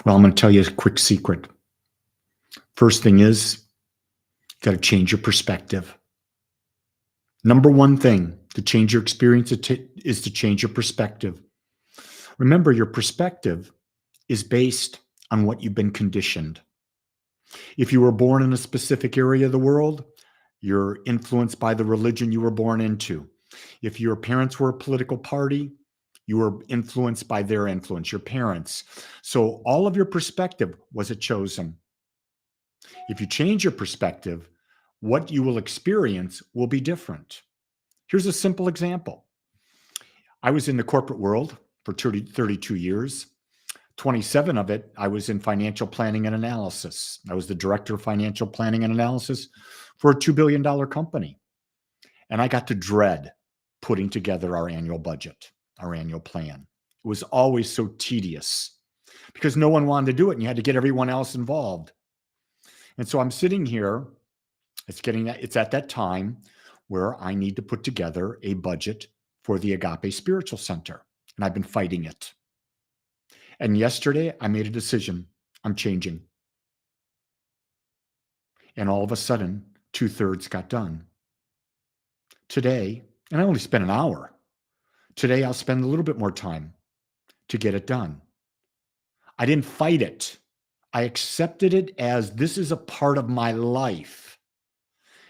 Well, I'm going to tell you a quick secret. First thing is, you got to change your perspective. Number one thing to change your experience is to change your perspective. Remember, your perspective is based on what you've been conditioned. If you were born in a specific area of the world, you're influenced by the religion you were born into. If your parents were a political party, you were influenced by their influence, your parents. So all of your perspective was it chosen. If you change your perspective, what you will experience will be different. Here's a simple example. I was in the corporate world for 32 years. 27 of it, I was in financial planning and analysis. I was the director of financial planning and analysis for a $2 billion company. And I got to dread putting together our annual budget, our annual plan. It was always so tedious because no one wanted to do it and you had to get everyone else involved. And so I'm sitting here, it's at that time where I need to put together a budget for the Agape Spiritual Center. And I've been fighting it. And yesterday I made a decision. I'm changing. And all of a sudden, 2/3 got done. Today, and I only spent an hour. Today, I'll spend a little bit more time to get it done. I didn't fight it. I accepted it as this is a part of my life.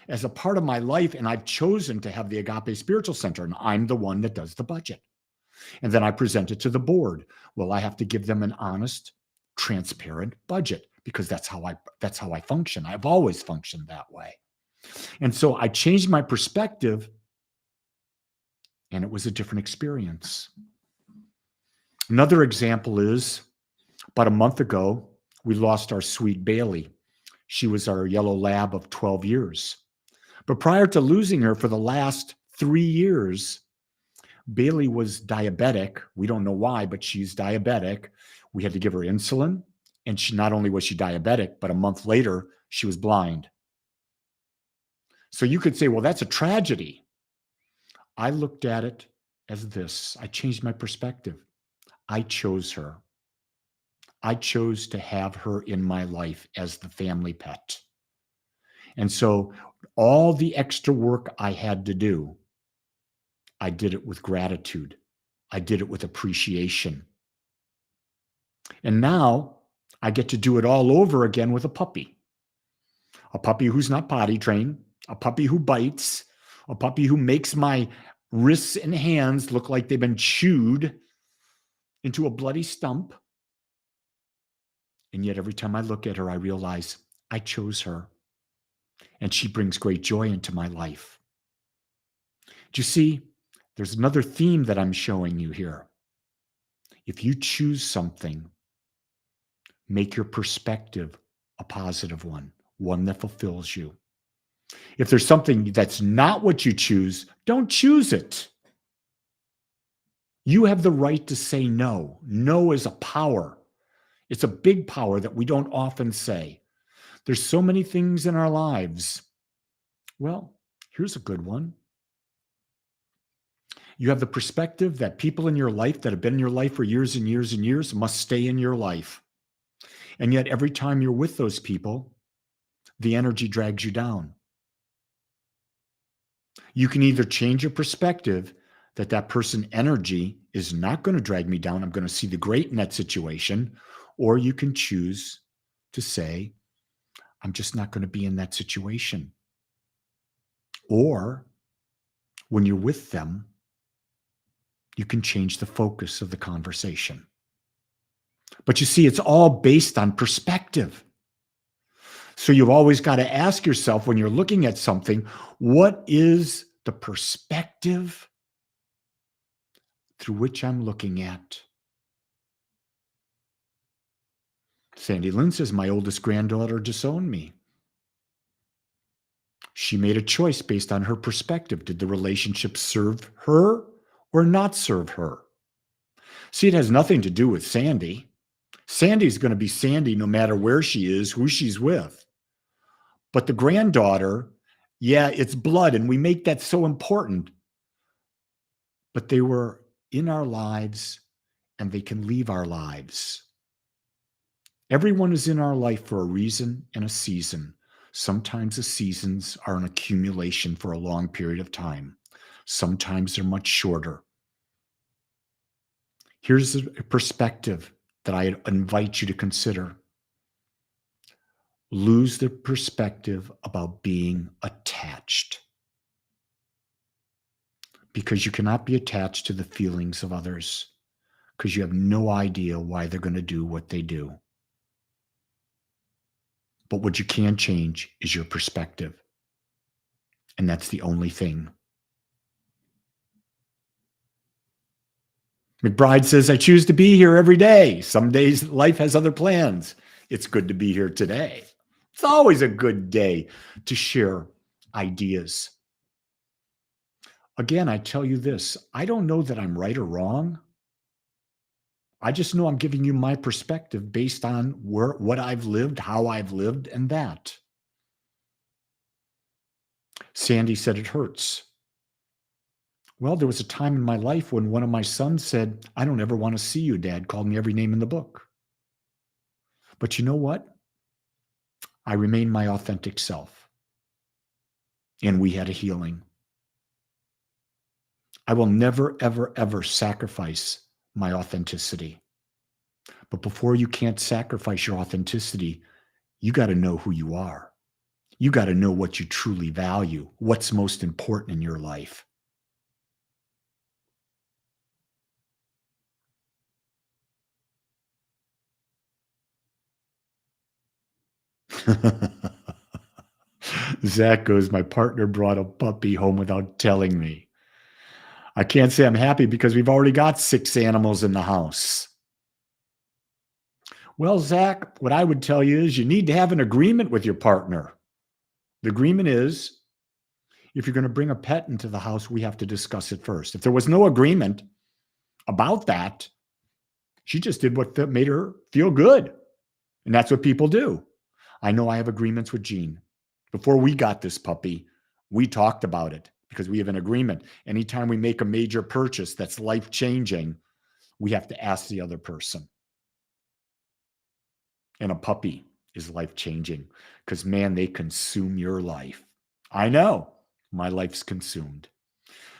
As a part of my life, and I've chosen to have the Agape Spiritual Center, and I'm the one that does the budget. And then I present it to the board. Well, I have to give them an honest, transparent budget because that's how I function. I've always functioned that way. And so I changed my perspective, and it was a different experience. Another example is about a month ago, we lost our sweet Bailey. She was our yellow lab of 12 years. But prior to losing her for the last 3 years, Bailey was diabetic. We don't know why, but she's diabetic. We had to give her insulin. And not only was she diabetic, but a month later, she was blind. So you could say, well, that's a tragedy. I looked at it as this. I changed my perspective. I chose her. I chose to have her in my life as the family pet. And so all the extra work I had to do, I did it with gratitude. I did it with appreciation. And now I get to do it all over again with a puppy who's not potty trained, a puppy who bites, a puppy who makes my wrists and hands look like they've been chewed into a bloody stump. And yet every time I look at her, I realize I chose her. And she brings great joy into my life. Do you see? There's another theme that I'm showing you here. If you choose something, make your perspective a positive one that fulfills you. If there's something that's not what you choose, don't choose it. You have the right to say no. No is a power. It's a big power that we don't often say. There's so many things in our lives. Well, here's a good one. You have the perspective that people in your life that have been in your life for years and years and years must stay in your life. And yet every time you're with those people, the energy drags you down. You can either change your perspective that person energy is not going to drag me down. I'm going to see the great in that situation. Or you can choose to say, I'm just not going to be in that situation. Or when you're with them, you can change the focus of the conversation. But you see, it's all based on perspective. So you've always got to ask yourself when you're looking at something, what is the perspective through which I'm looking at? Sandy Lynn says, my oldest granddaughter disowned me. She made a choice based on her perspective. Did the relationship serve her or not serve her? See, it has nothing to do with Sandy. Sandy's going to be Sandy no matter where she is, who she's with. But the granddaughter, yeah, it's blood, and we make that so important. But they were in our lives, and they can leave our lives. Everyone is in our life for a reason and a season. Sometimes the seasons are an accumulation for a long period of time. Sometimes they're much shorter. Here's a perspective that I invite you to consider. Lose the perspective about being attached, because you cannot be attached to the feelings of others, because you have no idea why they're going to do what they do. But what you can change is your perspective. And that's the only thing. McBride says, I choose to be here every day. Some days life has other plans. It's good to be here today. It's always a good day to share ideas. Again, I tell you this, I don't know that I'm right or wrong. I just know I'm giving you my perspective based on what I've lived, how I've lived, and that. Sandy said it hurts. Well, there was a time in my life when one of my sons said, I don't ever want to see you, Dad. Called me every name in the book. But you know what? I remained my authentic self. And we had a healing. I will never, ever, ever sacrifice my authenticity. But before you can't sacrifice your authenticity, you got to know who you are. You got to know what you truly value, what's most important in your life. Zach goes, my partner brought a puppy home without telling me. I can't say I'm happy because we've already got 6 animals in the house. Well, Zach, what I would tell you is you need to have an agreement with your partner. The agreement is, if you're going to bring a pet into the house, we have to discuss it first. If there was no agreement about that, she just did what made her feel good. And that's what people do. I know I have agreements with Jean. Before we got this puppy, we talked about it because we have an agreement. Anytime we make a major purchase that's life-changing, we have to ask the other person. And a puppy is life-changing because, man, they consume your life. I know my life's consumed.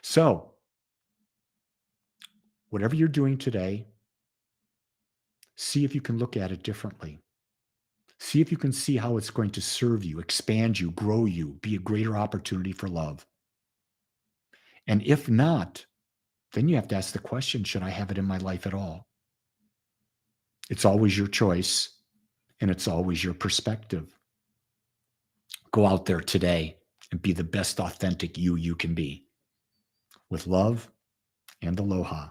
So whatever you're doing today, see if you can look at it differently. See if you can see how it's going to serve you, expand you, grow you, be a greater opportunity for love. And if not, then you have to ask the question, should I have it in my life at all? It's always your choice, and it's always your perspective. Go out there today and be the best authentic you can be. With love and aloha.